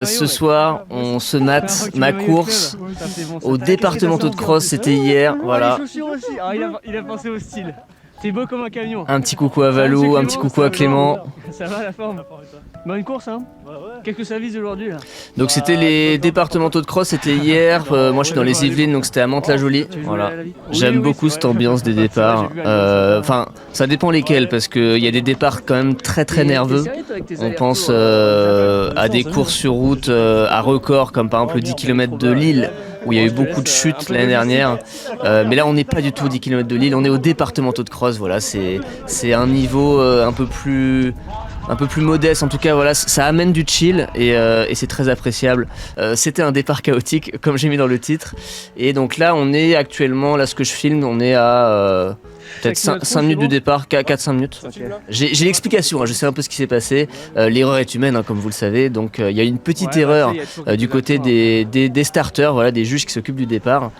Ce soir, on se mate ma course au départemental de cross, c'était hier, voilà. Il a pensé au style. T'es beau comme un camion. Un petit coucou à Valou, un petit coucou à Clément. Ça va la forme? Bonne course hein. Qu'est-ce que ça vise aujourd'hui là? Donc c'était les départementaux de cross, c'était hier. Moi je suis dans les Yvelines, donc c'était à Mantes-la-Jolie. Voilà. J'aime beaucoup cette ambiance des départs. Enfin, ça dépend lesquels, parce qu'il y a des départs quand même très très nerveux. On pense à des courses sur route à record, comme par exemple le 10 km de Lille, où il y a eu beaucoup de chutes l'année dernière. Mais là on n'est pas du tout au 10 km de Lille, on est au départementaux de cross. Voilà, c'est un niveau un peu plus modeste, en tout cas voilà, ça amène du chill et c'est très appréciable. C'était un départ chaotique comme j'ai mis dans le titre, et donc là on est actuellement, là ce que je filme, on est à peut-être 5 minutes du départ, 4-5 minutes. Okay. J'ai l'explication, hein, je sais un peu ce qui s'est passé. L'erreur est humaine, hein, comme vous le savez, donc il y a une petite erreur du côté des starters, voilà, des juges qui s'occupent du départ,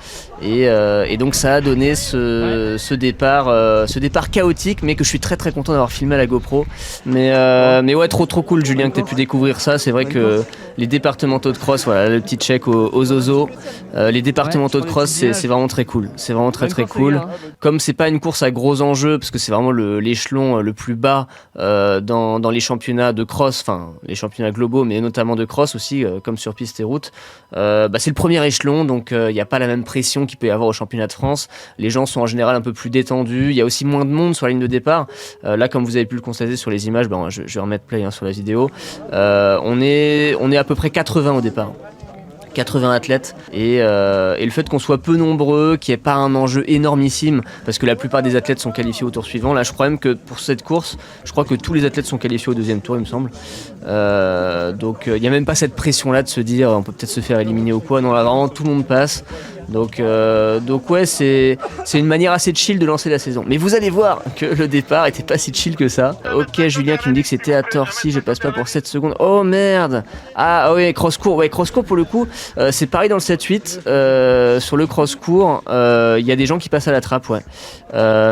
et donc ça a donné ce départ chaotique, mais que je suis très très content d'avoir filmé à la GoPro. Mais ouais, trop cool Julien que tu aies pu découvrir ça. C'est vrai que les départementaux de cross, voilà, le petit check aux Zozo, les départementaux de cross, c'est vraiment très cool. C'est vraiment très cool. Comme c'est pas une course à gros enjeux, parce que c'est vraiment l'échelon le plus bas dans les championnats de cross, enfin les championnats globaux, mais notamment de cross aussi, comme sur piste et route. C'est le premier échelon, donc il n'y a pas la même pression qu'il peut y avoir au championnat de France. Les gens sont en général un peu plus détendus. Il y a aussi moins de monde sur la ligne de départ. Là, comme vous avez pu le constater sur les images, je vais remettre play sur la vidéo. On est à peu près 80 au départ. 80 athlètes, et le fait qu'on soit peu nombreux, qu'il n'y ait pas un enjeu énormissime, parce que la plupart des athlètes sont qualifiés au tour suivant. Là je crois même que pour cette course, je crois que tous les athlètes sont qualifiés au deuxième tour, il me semble. Donc il n'y a même pas cette pression là de se dire on peut peut-être se faire éliminer ou quoi. Non, là vraiment tout le monde passe. Donc ouais, c'est une manière assez chill de lancer la saison. Mais vous allez voir que le départ était pas si chill que ça. Ok, Julien qui me dit que c'était à Torcy, je passe pas pour 7 secondes. Oh merde. Ah ouais, cross-court. Ouais, cross-court pour le coup, c'est pareil dans le 7-8. Sur le cross-court, il y a des gens qui passent à la trappe, ouais.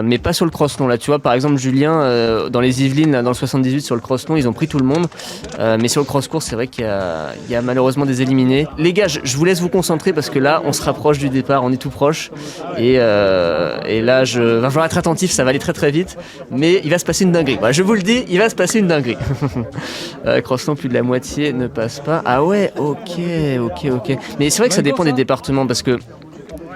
Mais pas sur le cross-long. Là, tu vois, par exemple, Julien, dans les Yvelines, là, dans le 78, sur le cross-long, ils ont pris tout le monde. Mais sur le cross-court, c'est vrai qu'il y a malheureusement des éliminés. Les gars, je vous laisse vous concentrer, parce que là, on se rapproche du départ, on est tout proche, et là va falloir être attentif, ça va aller très vite, mais il va se passer une dinguerie. Voilà, je vous le dis, il va se passer une dinguerie. Cross-long, plus de la moitié ne passe pas. Ah ouais, ok. Mais c'est vrai que ça dépend des départements, parce que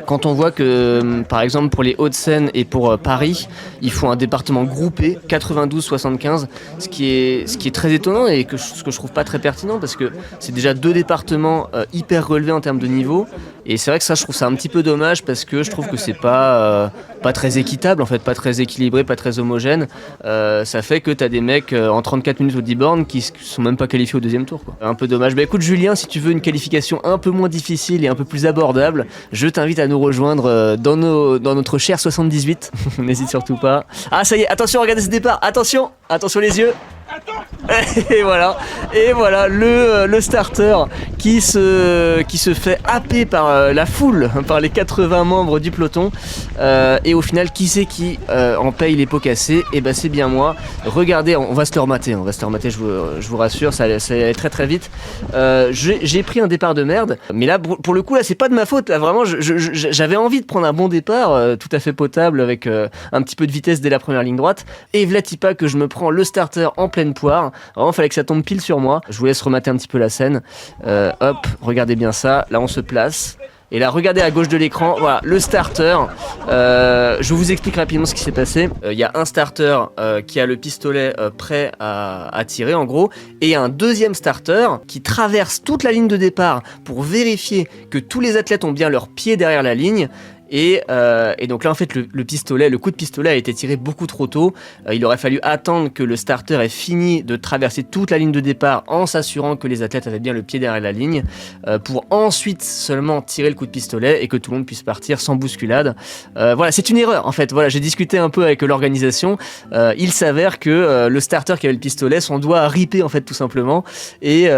quand on voit que, par exemple, pour les Hauts-de-Seine et pour Paris, ils font un département groupé, 92-75, ce qui est très étonnant et ce que je trouve pas très pertinent, parce que c'est déjà deux départements hyper relevés en termes de niveau. Et c'est vrai que ça, je trouve ça un petit peu dommage, parce que je trouve que c'est pas très équitable, en fait, pas très équilibré, pas très homogène. Ça fait que t'as des mecs en 34 minutes au 10 bornes qui sont même pas qualifiés au deuxième tour, quoi. Un peu dommage. Bah écoute Julien, si tu veux une qualification un peu moins difficile et un peu plus abordable, je t'invite à nous rejoindre dans notre cher 78. N'hésite surtout pas. Ah ça y est, attention, regardez ce départ, attention les yeux. Et voilà le starter qui se fait happer par la foule, par les 80 membres du peloton, et au final qui c'est qui en paye les pots cassés? Et c'est bien moi. Regardez, on va se le remater, je vous rassure, ça allait très vite. J'ai pris un départ de merde, mais là pour le coup là c'est pas de ma faute, là vraiment j'avais envie de prendre un bon départ tout à fait potable, avec un petit peu de vitesse dès la première ligne droite, et v'là-t-il pas que je me prends le starter en pleine poire. Vraiment, fallait que ça tombe pile sur moi. Je vous laisse remater un petit peu la scène. Hop, regardez bien ça. Là, on se place. Et là, regardez à gauche de l'écran, voilà, le starter. Je vous explique rapidement ce qui s'est passé. Il y a un starter qui a le pistolet prêt à tirer, en gros, et un deuxième starter qui traverse toute la ligne de départ pour vérifier que tous les athlètes ont bien leurs pieds derrière la ligne. Et donc là en fait le coup de pistolet a été tiré beaucoup trop tôt. Il aurait fallu attendre que le starter ait fini de traverser toute la ligne de départ en s'assurant que les athlètes avaient bien le pied derrière la ligne, pour ensuite seulement tirer le coup de pistolet et que tout le monde puisse partir sans bousculade. Voilà, c'est une erreur en fait. Voilà, j'ai discuté un peu avec l'organisation. Il s'avère que le starter qui avait le pistolet, son doigt a ripé en fait tout simplement, et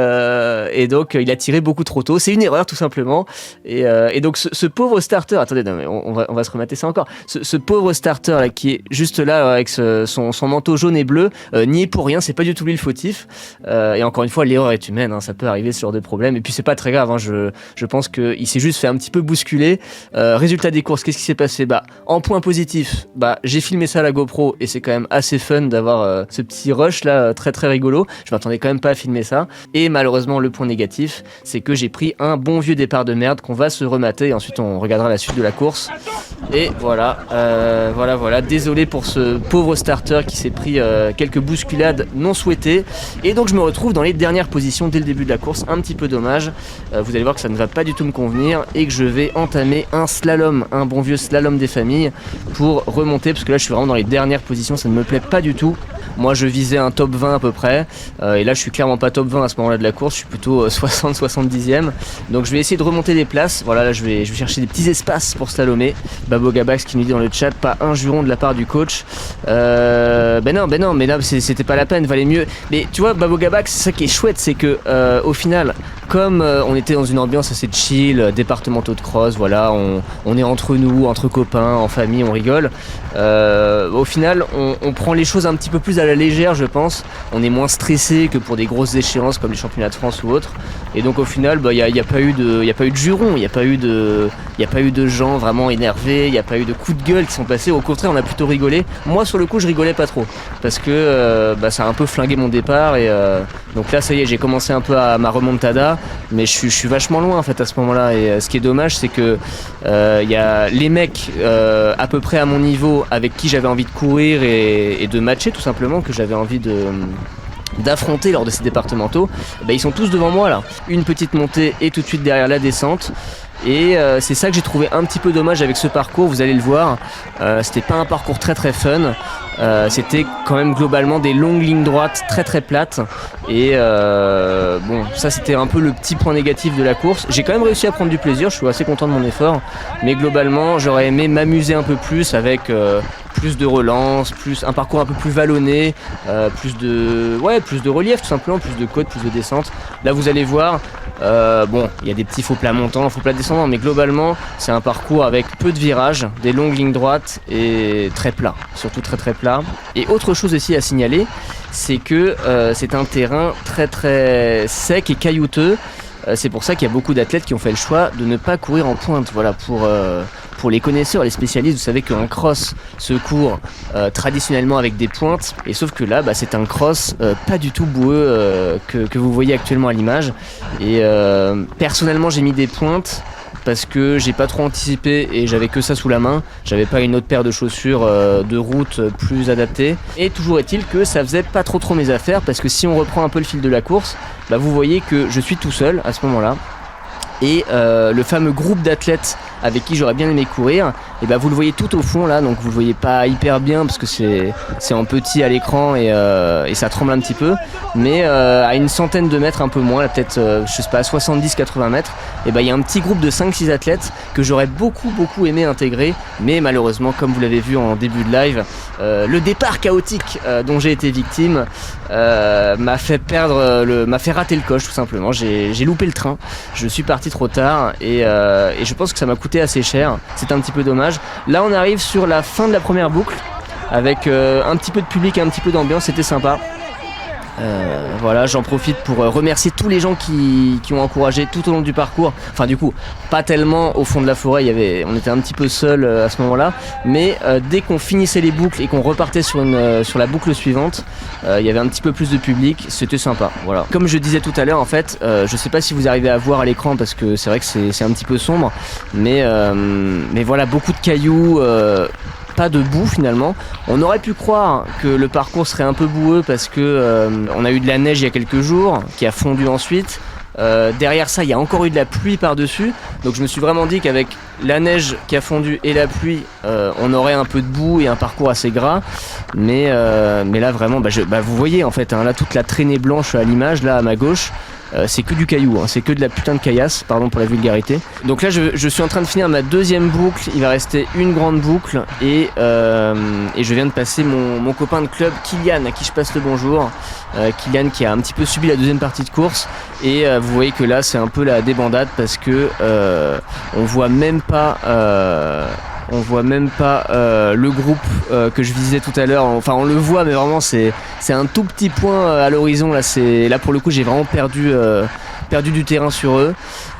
donc il a tiré beaucoup trop tôt. C'est une erreur tout simplement. Et donc ce pauvre starter, attendez, non, on va se remater ça encore. Ce pauvre starter là qui est juste là avec son manteau jaune et bleu, n'y est pour rien, c'est pas du tout lui le fautif. Et encore une fois, l'erreur est humaine, hein, ça peut arriver ce genre de problème. Et puis c'est pas très grave, hein, je pense qu'il s'est juste fait un petit peu bousculer. Résultat des courses, qu'est-ce qui s'est passé ? En point positif, j'ai filmé ça à la GoPro et c'est quand même assez fun d'avoir ce petit rush là, très très rigolo. Je m'attendais quand même pas à filmer ça. Et malheureusement, le point négatif, c'est que j'ai pris un bon vieux départ de merde qu'on va se remater et ensuite on regardera la suite de la course. Et voilà, désolé pour ce pauvre starter qui s'est pris quelques bousculades non souhaitées. Et donc je me retrouve dans les dernières positions dès le début de la course, un petit peu dommage. Vous allez voir que ça ne va pas du tout me convenir et que je vais entamer un slalom, un bon vieux slalom des familles pour remonter, parce que là je suis vraiment dans les dernières positions, ça ne me plaît pas du tout. Moi je visais un top 20 à peu près, et là je suis clairement pas top 20 à ce moment là de la course, je suis plutôt 60-70e, donc je vais essayer de remonter des places. Voilà, là je vais chercher des petits espaces pour slalomer. Babo Gabax qui nous dit dans le chat, pas un juron de la part du coach. Ben non, mais là c'était pas la peine, valait mieux. Mais tu vois, Babo Gabax, c'est ça qui est chouette, c'est que au final, comme on était dans une ambiance assez chill, départementaux de cross, voilà, on est entre nous, entre copains, en famille, on rigole. Au final, on prend les choses un petit peu plus à la légère, je pense. On est moins stressé que pour des grosses échéances comme les championnats de France ou autres. Et donc au final, y a pas eu de juron, il y a pas eu de gens vraiment énervés, il n'y a pas eu de coups de gueule qui sont passés. Au contraire, on a plutôt rigolé. Moi, sur le coup, je rigolais pas trop parce que ça a un peu flingué mon départ. Et donc là, ça y est, j'ai commencé un peu à ma remontada, mais je suis vachement loin en fait à ce moment-là. Et ce qui est dommage, c'est que y a les mecs à peu près à mon niveau avec qui j'avais envie de courir et de matcher tout simplement, que j'avais envie d'affronter lors de ces départementaux, ils sont tous devant moi là. Une petite montée et tout de suite derrière la descente. Et c'est ça que j'ai trouvé un petit peu dommage avec ce parcours, vous allez le voir. C'était pas un parcours très très fun. C'était quand même globalement des longues lignes droites très très plates. Et ça c'était un peu le petit point négatif de la course. J'ai quand même réussi à prendre du plaisir, je suis assez content de mon effort. Mais globalement j'aurais aimé m'amuser un peu plus avec plus de relance, un parcours un peu plus vallonné, plus de relief tout simplement, plus de côtes, plus de descente. Là vous allez voir, il y a des petits faux plats montants, faux plats descendants, mais globalement c'est un parcours avec peu de virages, des longues lignes droites et très plat, surtout très très plat. Et autre chose aussi à signaler, c'est que c'est un terrain très très sec et caillouteux. C'est pour ça qu'il y a beaucoup d'athlètes qui ont fait le choix de ne pas courir en pointe. Voilà, pour les connaisseurs, les spécialistes, vous savez qu'un cross se court traditionnellement avec des pointes, et sauf que là, c'est un cross pas du tout boueux que vous voyez actuellement à l'image. Et personnellement, j'ai mis des pointes parce que j'ai pas trop anticipé et j'avais que ça sous la main. J'avais pas une autre paire de chaussures de route plus adaptée. Et toujours est-il que ça faisait pas trop mes affaires, parce que si on reprend un peu le fil de la course, vous voyez que je suis tout seul à ce moment-là. Et le fameux groupe d'athlètes avec qui j'aurais bien aimé courir, vous le voyez tout au fond là, donc vous le voyez pas hyper bien parce que c'est en petit à l'écran et ça tremble un petit peu, mais à une centaine de mètres, un peu moins, là, peut-être je sais pas, 70-80 mètres, il y a un petit groupe de 5-6 athlètes que j'aurais beaucoup aimé intégrer, mais malheureusement, comme vous l'avez vu en début de live, le départ chaotique dont j'ai été victime m'a fait rater le coche tout simplement. J'ai loupé le train, je suis parti trop tard et je pense que ça m'a coûté assez cher. C'est un petit peu dommage. Là on arrive sur la fin de la première boucle avec un petit peu de public et un petit peu d'ambiance, c'était sympa. Voilà, j'en profite pour remercier tous les gens qui ont encouragé tout au long du parcours. Enfin du coup, pas tellement au fond de la forêt, on était un petit peu seul à ce moment-là, mais dès qu'on finissait les boucles et qu'on repartait sur la boucle suivante, il y avait un petit peu plus de public, c'était sympa. Voilà. Comme je disais tout à l'heure, en fait, je sais pas si vous arrivez à voir à l'écran parce que c'est vrai que c'est un petit peu sombre, mais voilà, beaucoup de cailloux. Pas de boue finalement. On aurait pu croire que le parcours serait un peu boueux parce que on a eu de la neige il y a quelques jours qui a fondu ensuite. Derrière ça, il y a encore eu de la pluie par-dessus. Donc je me suis vraiment dit qu'avec la neige qui a fondu et la pluie, on aurait un peu de boue et un parcours assez gras. Mais là vraiment, vous voyez en fait, là toute la traînée blanche à l'image, là à ma gauche. c'est que du caillou, hein, c'est que de la putain de caillasse, pardon pour la vulgarité. Donc là je suis en train de finir ma deuxième boucle, il va rester une grande boucle et je viens de passer mon copain de club Kylian, à qui je passe le bonjour. Kylian qui a un petit peu subi la deuxième partie de course et vous voyez que là c'est un peu la débandade parce que on voit même pas le groupe que je visais tout à l'heure. Enfin on le voit mais vraiment c'est un tout petit point à l'horizon. Là pour le coup j'ai vraiment perdu du terrain sur eux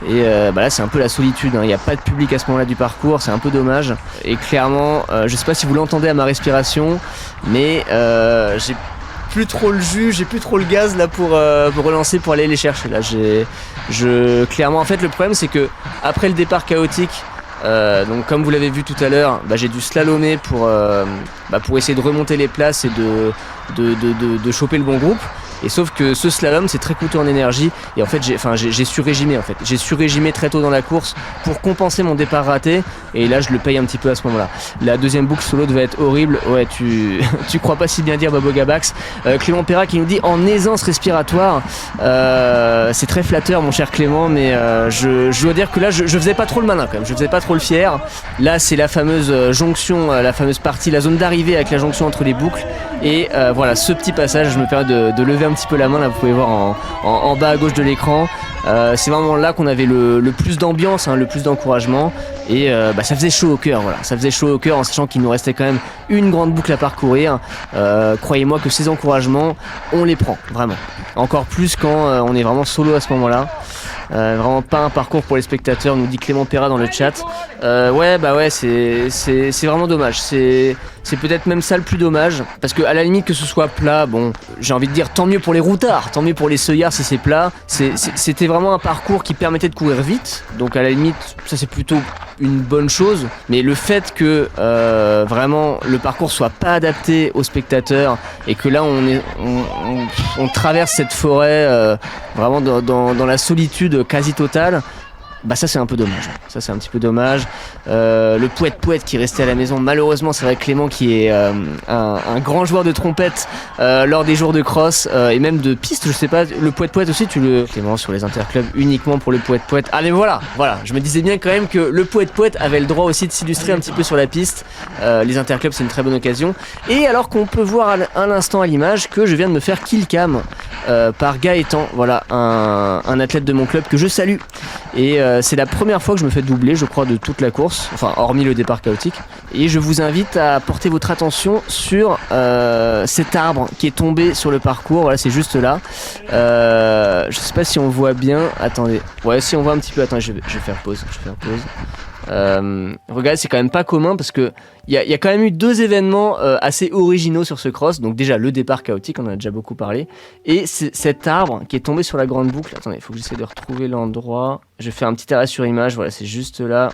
et là c'est un peu la solitude, hein. Il n'y a pas de public à ce moment là du parcours, c'est un peu dommage et clairement je sais pas si vous l'entendez à ma respiration mais j'ai plus trop le jus, j'ai plus trop le gaz là pour relancer, pour aller les chercher là. Clairement en fait le problème c'est que après le départ chaotique, donc comme vous l'avez vu tout à l'heure, j'ai dû slalomer pour essayer de remonter les places et de choper le bon groupe. Et sauf que ce slalom c'est très coûteux en énergie et en fait j'ai surrégimé j'ai surrégimé très tôt dans la course pour compenser mon départ raté et là je le paye un petit peu à ce moment là. La deuxième boucle solo devait être horrible, ouais tu crois pas si bien dire Babo Gabax. Clément Perra qui nous dit en aisance respiratoire, c'est très flatteur mon cher Clément mais je dois dire que là je faisais pas trop le malin quand même, je faisais pas trop le fier. Là c'est la fameuse jonction, la fameuse partie, la zone d'arrivée avec la jonction entre les boucles et voilà ce petit passage je me permets de lever un petit peu la main là, vous pouvez voir en bas à gauche de l'écran. C'est vraiment là qu'on avait le plus d'ambiance, hein, le plus d'encouragement et ça faisait chaud au cœur, voilà. Ça faisait chaud au cœur en sachant qu'il nous restait quand même une grande boucle à parcourir. Croyez-moi que ces encouragements on les prend vraiment, encore plus quand on est vraiment solo à ce moment là. Vraiment pas un parcours pour les spectateurs, nous dit Clément Perra dans le chat. Ouais c'est vraiment dommage, c'est peut-être même ça le plus dommage parce que à la limite que ce soit plat, bon j'ai envie de dire tant mieux pour les routards, tant mieux pour les seuillards si c'est plat. C'était vraiment un parcours qui permettait de courir vite, donc à la limite ça c'est plutôt une bonne chose, mais le fait que vraiment le parcours soit pas adapté aux spectateurs et que là on traverse cette forêt vraiment dans la solitude quasi totale, ça c'est un peu dommage, ça c'est un petit peu dommage. Le poète qui restait à la maison, malheureusement c'est vrai que Clément qui est un grand joueur de trompette lors des jours de cross et même de piste, je sais pas, le poète aussi Clément sur les interclubs uniquement pour le poète. Ah mais voilà, je me disais bien quand même que le poète avait le droit aussi de s'illustrer un petit peu sur la piste. Les interclubs c'est une très bonne occasion et alors qu'on peut voir à l'instant à l'image que je viens de me faire kill cam par Gaëtan, voilà un athlète de mon club que je salue et c'est la première fois que je me fais doubler je crois de toute la course, enfin hormis le départ chaotique, et je vous invite à porter votre attention sur cet arbre qui est tombé sur le parcours, voilà c'est juste là, je sais pas si on voit bien, attendez, ouais si on voit un petit peu, attendez je vais faire pause. Regardez c'est quand même pas commun parce que il y a quand même eu deux événements assez originaux sur ce cross, donc déjà le départ chaotique on en a déjà beaucoup parlé et cet arbre qui est tombé sur la grande boucle, attendez il faut que j'essaie de retrouver l'endroit, je fais un petit arrêt sur image, voilà c'est juste là,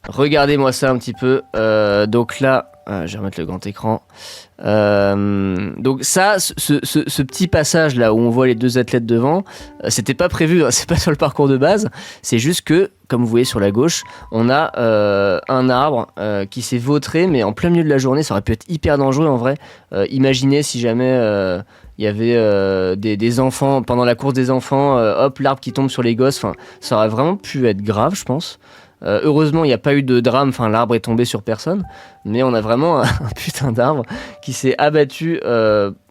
regardez-moi ça un petit peu, donc là je vais remettre le grand écran. Donc ça, ce petit passage là où on voit les deux athlètes devant, c'était pas prévu, hein, c'est pas sur le parcours de base, c'est juste que, comme vous voyez sur la gauche, on a un arbre qui s'est vautré, mais en plein milieu de la journée, ça aurait pu être hyper dangereux en vrai. Imaginez si jamais il y avait des enfants, pendant la course des enfants, hop, l'arbre qui tombe sur les gosses, ça aurait vraiment pu être grave je pense. Heureusement il n'y a pas eu de drame, l'arbre est tombé sur personne, mais on a vraiment un putain d'arbre qui s'est abattu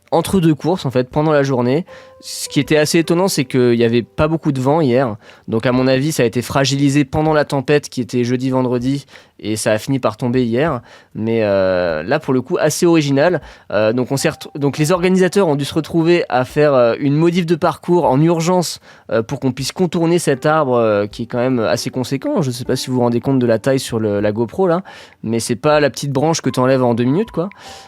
entre deux courses en fait pendant la journée. Ce qui était assez étonnant c'est qu'il n'y avait pas beaucoup de vent hier, donc à mon avis ça a été fragilisé pendant la tempête qui était jeudi-vendredi et ça a fini par tomber hier, mais là pour le coup assez original. Donc les organisateurs ont dû se retrouver à faire une modif de parcours en urgence pour qu'on puisse contourner cet arbre qui est quand même assez conséquent. Je sais pas si vous vous rendez compte de la taille sur la GoPro là, mais c'est pas la petite branche que tu enlèves en 2 minutes quoi.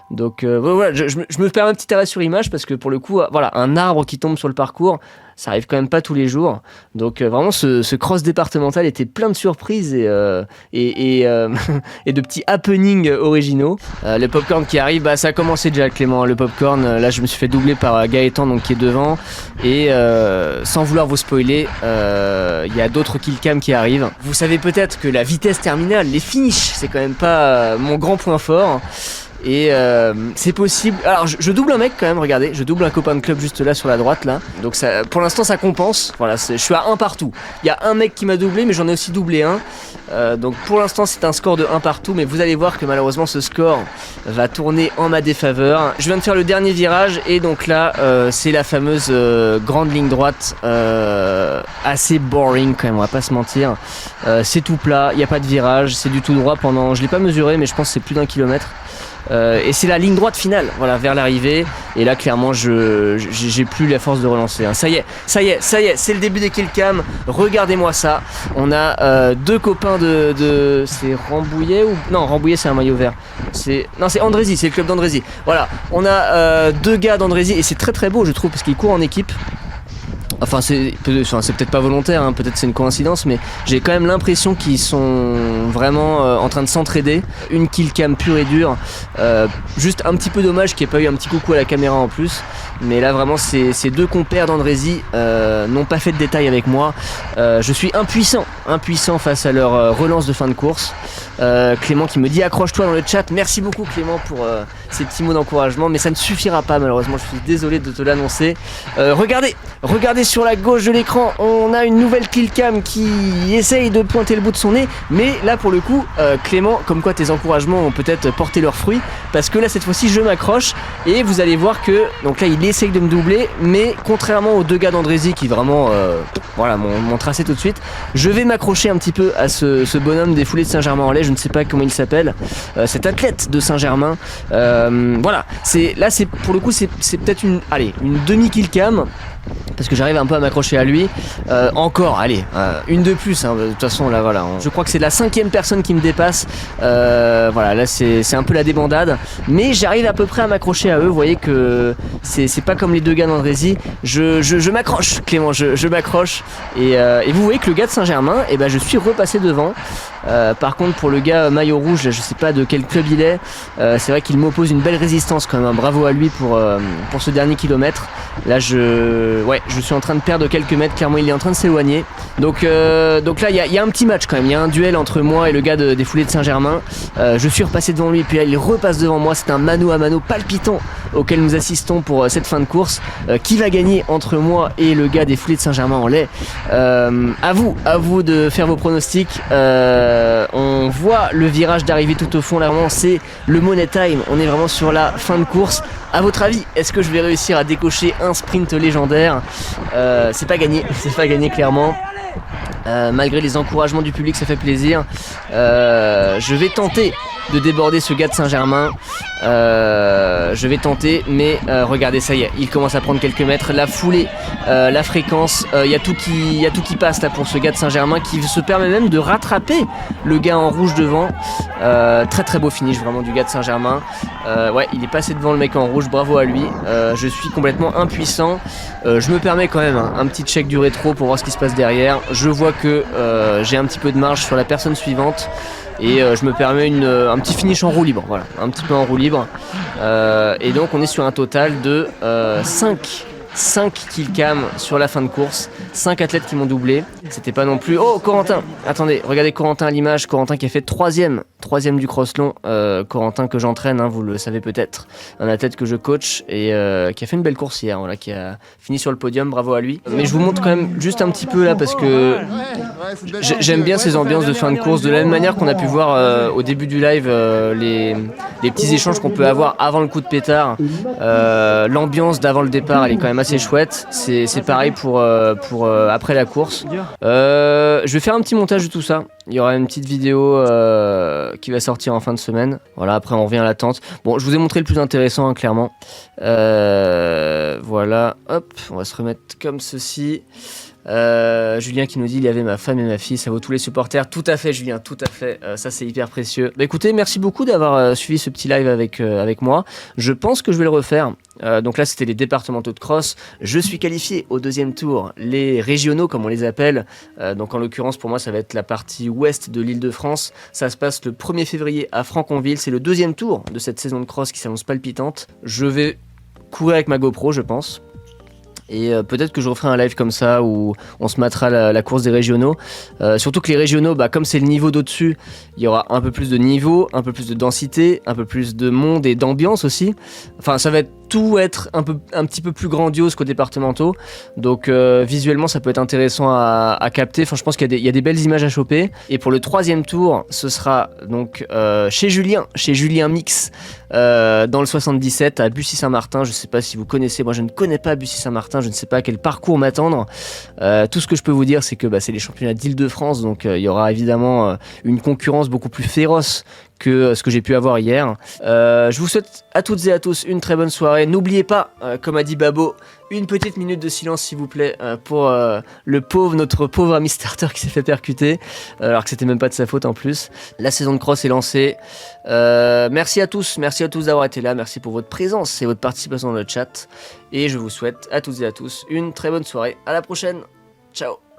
Donc voilà, je me permets un petit arrêt sur image parce que pour le coup voilà, un arbre qui tombe sur le parcours, ça arrive quand même pas tous les jours. Donc vraiment ce cross départemental était plein de surprises et de petits happenings originaux. Le popcorn qui arrive, ça a commencé déjà Clément, le popcorn, là je me suis fait doubler par Gaëtan donc qui est devant et sans vouloir vous spoiler, il y a d'autres killcams qui arrivent. Vous savez peut-être que la vitesse terminale, les finishes, c'est quand même pas mon grand point fort. Et c'est possible. Alors je double un mec quand même, regardez, je double un copain de club juste là sur la droite là. Donc ça, pour l'instant ça compense. Voilà, je suis à 1 partout. Il y a un mec qui m'a doublé, mais j'en ai aussi doublé un. Donc pour l'instant c'est un score de 1 partout, mais vous allez voir que malheureusement ce score va tourner en ma défaveur. Je viens de faire le dernier virage et donc là c'est la fameuse grande ligne droite, assez boring quand même, on va pas se mentir. C'est tout plat, il n'y a pas de virage, c'est du tout droit pendant, je l'ai pas mesuré mais je pense que c'est plus d'1 kilomètre. Et c'est la ligne droite finale, voilà, vers l'arrivée. Et là, clairement, j'ai plus la force de relancer. Hein. Ça y est, c'est le début des killcams. Regardez-moi ça. On a 2 copains de c'est Rambouillet ou non, Rambouillet c'est un maillot vert. C'est Andrézy, c'est le club d'Andrézy. Voilà, on a 2 gars d'Andrézy et c'est très très beau, je trouve, parce qu'ils courent en équipe. Enfin, c'est peut-être pas volontaire, hein, peut-être c'est une coïncidence, mais j'ai quand même l'impression qu'ils sont vraiment en train de s'entraider. Une killcam pure et dure. Juste un petit peu dommage qu'il n'y ait pas eu un petit coucou à la caméra en plus. Mais là, vraiment, ces 2 compères d'Andrézy n'ont pas fait de détails avec moi. Je suis impuissant face à leur relance de fin de course. Clément qui me dit accroche-toi dans le chat. Merci beaucoup Clément pour ces petits mots d'encouragement, mais ça ne suffira pas malheureusement, je suis désolé de te l'annoncer. Regardez sur la gauche de l'écran, on a une nouvelle killcam qui essaye de pointer le bout de son nez, mais là pour le coup Clément, comme quoi tes encouragements ont peut-être porté leurs fruits, parce que là cette fois-ci je m'accroche et vous allez voir que donc là il essaye de me doubler, mais contrairement aux 2 gars d'Andrézy qui vraiment voilà m'ont tracé tout de suite, je vais m'accrocher un petit peu à ce bonhomme des foulées de Saint-Germain-en-Laye, je ne sais pas comment il s'appelle, cet athlète de Saint-Germain. Voilà, là c'est pour le coup c'est peut-être une demi-killcam. Parce que j'arrive un peu à m'accrocher à lui. Encore, une de plus. Hein, de toute façon, là, voilà. Je crois que c'est la 5e personne qui me dépasse. Voilà, là, c'est un peu la débandade. Mais j'arrive à peu près à m'accrocher à eux. Vous voyez que c'est pas comme les 2 gars d'Andrézy. Je m'accroche, Clément. Je m'accroche. Et vous voyez que le gars de Saint-Germain, je suis repassé devant. Par contre, pour le gars maillot rouge, je sais pas de quel club il est. C'est vrai qu'il m'oppose une belle résistance quand même. Hein. Bravo à lui pour ce dernier kilomètre. Là, je suis en train de perdre quelques mètres. Clairement, il est en train de s'éloigner. Donc là, il y a un petit match quand même. Il y a un duel entre moi et le gars des foulées de Saint-Germain. Je suis repassé devant lui, puis là, il repasse devant moi. C'est un mano à mano palpitant auquel nous assistons pour cette fin de course. Qui va gagner entre moi et le gars des foulées de Saint-Germain-en-Laye? À vous de faire vos pronostics. On voit le virage d'arrivée tout au fond. Là, vraiment, c'est le money time. On est vraiment sur la fin de course. À votre avis, est-ce que je vais réussir à décocher un sprint légendaire? C'est pas gagné clairement. Malgré les encouragements du public, ça fait plaisir. Je vais tenter de déborder ce gars de Saint-Germain. Je vais tenter, mais regardez, ça y est, il commence à prendre quelques mètres. La foulée, la fréquence, il y a tout qui passe là pour ce gars de Saint-Germain qui se permet même de rattraper le gars en rouge devant. Très très beau finish vraiment du gars de Saint-Germain. Ouais, il est passé devant le mec en rouge, bravo à lui. Je suis complètement impuissant. Je me permets quand même un petit check du rétro pour voir ce qui se passe derrière. Je vois que j'ai un petit peu de marge sur la personne suivante. Et je me permets un petit finish en roue libre, voilà, un petit peu en roue libre. Et donc on est sur un total de 5 killcams sur la fin de course, 5 athlètes qui m'ont doublé. C'était pas non plus... Oh, Corentin! Attendez, regardez Corentin à l'image, Corentin qui a fait 3ème du cross long, Corentin que j'entraîne, hein, vous le savez peut-être, un athlète que je coach et qui a fait une belle course hier, voilà, qui a fini sur le podium, bravo à lui. Mais je vous montre quand même juste un petit peu là parce que j'aime bien ces ambiances de fin de course, de la même manière qu'on a pu voir au début du live les petits échanges qu'on peut avoir avant le coup de pétard. L'ambiance d'avant le départ, elle est quand même assez chouette. C'est pareil pour après la course. Je vais faire un petit montage de tout ça. Il y aura une petite vidéo qui va sortir en fin de semaine. Voilà, après on revient à l'attente. Bon, je vous ai montré le plus intéressant, hein, clairement. Voilà, hop, on va se remettre comme ceci. Julien qui nous dit il y avait ma femme et ma fille, ça vaut tous les supporters. Tout à fait Julien, tout à fait, ça c'est hyper précieux. Bah écoutez, merci beaucoup d'avoir suivi ce petit live avec moi. Je pense que je vais le refaire. Donc là c'était les départementaux de cross. Je suis qualifié au 2e tour, les régionaux comme on les appelle. Donc en l'occurrence pour moi ça va être la partie ouest de l'Île-de-France. Ça se passe le 1er février à Franconville. C'est le 2e tour de cette saison de cross qui s'annonce palpitante. Je vais courir avec ma GoPro je pense. Et peut-être que je referai un live comme ça où on se matera la course des régionaux. Surtout que les régionaux, comme c'est le niveau d'au-dessus, il y aura un peu plus de niveau, un peu plus de densité, un peu plus de monde et d'ambiance aussi. Enfin, ça va tout être un petit peu plus grandiose qu'aux départementaux. Donc visuellement, ça peut être intéressant à capter. Enfin, je pense qu'il y a des belles images à choper. Et pour le 3e tour, ce sera donc chez Julien Mix, dans le 77 à Bussy-Saint-Martin. Je sais pas si vous connaissez, moi je ne connais pas Bussy-Saint-Martin, je ne sais pas à quel parcours m'attendre. Tout ce que je peux vous dire, c'est que c'est les championnats d'Île-de-France, donc il y aura évidemment une concurrence beaucoup plus féroce que ce que j'ai pu avoir hier. Je vous souhaite à toutes et à tous une très bonne soirée. N'oubliez pas, comme a dit Babo, une petite minute de silence s'il vous plaît pour notre pauvre ami starter qui s'est fait percuter, alors que c'était même pas de sa faute en plus. La saison de cross est lancée. Merci à tous d'avoir été là, merci pour votre présence et votre participation dans le chat. Et je vous souhaite à toutes et à tous une très bonne soirée. À la prochaine. Ciao.